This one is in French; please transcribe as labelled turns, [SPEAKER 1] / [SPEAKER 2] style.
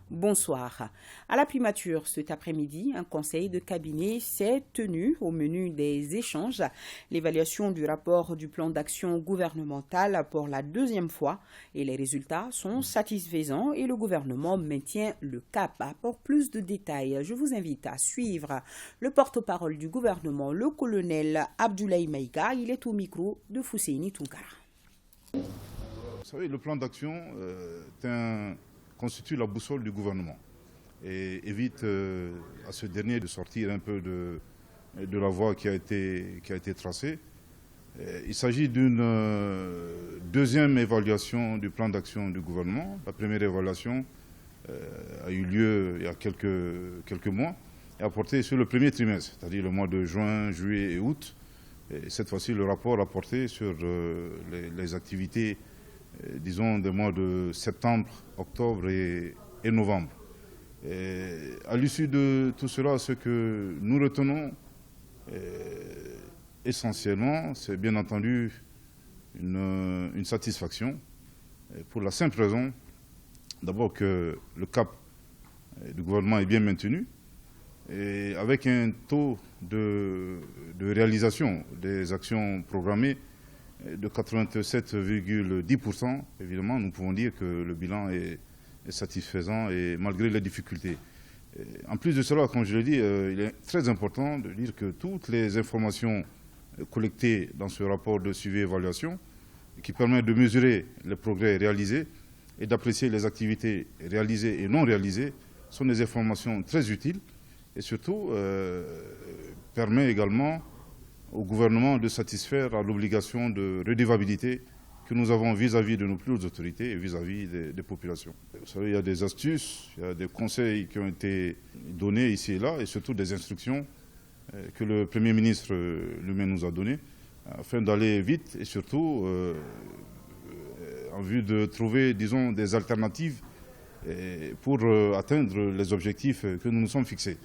[SPEAKER 1] Bonsoir. À la primature, cet après-midi, un conseil de cabinet s'est tenu au menu des échanges. L'évaluation du rapport du plan d'action gouvernemental pour la deuxième fois et les résultats sont satisfaisants et le gouvernement maintient le cap. Pour plus de détails, je vous invite à suivre le porte-parole du gouvernement, le colonel Abdoulaye Maïga. Il est au micro de Fousseini Tounkara.
[SPEAKER 2] Vous savez, le plan d'action constitue la boussole du gouvernement et évite à ce dernier de sortir un peu de la voie qui a été tracée. Il s'agit d'une deuxième évaluation du plan d'action du gouvernement. La première évaluation a eu lieu il y a quelques mois et a porté sur le premier trimestre, c'est-à-dire le mois de juin, juillet et août. Et cette fois-ci, le rapport a porté sur les activités disons, des mois de septembre, octobre et novembre. Et à l'issue de tout cela, ce que nous retenons essentiellement, c'est bien entendu une satisfaction, pour la simple raison, d'abord que le cap du gouvernement est bien maintenu, et avec un taux de réalisation des actions programmées de 87,10%, évidemment, nous pouvons dire que le bilan est satisfaisant et malgré les difficultés. En plus de cela, comme je l'ai dit, il est très important de dire que toutes les informations collectées dans ce rapport de suivi et évaluation, qui permettent de mesurer les progrès réalisés et d'apprécier les activités réalisées et non réalisées, sont des informations très utiles et surtout permet également au gouvernement de satisfaire à l'obligation de redevabilité que nous avons vis-à-vis de nos plus hautes autorités et vis-à-vis des populations. Vous savez, il y a des astuces, il y a des conseils qui ont été donnés ici et là, et surtout des instructions que le Premier ministre lui-même nous a données, afin d'aller vite et surtout en vue de trouver, disons, des alternatives pour atteindre les objectifs que nous nous sommes fixés.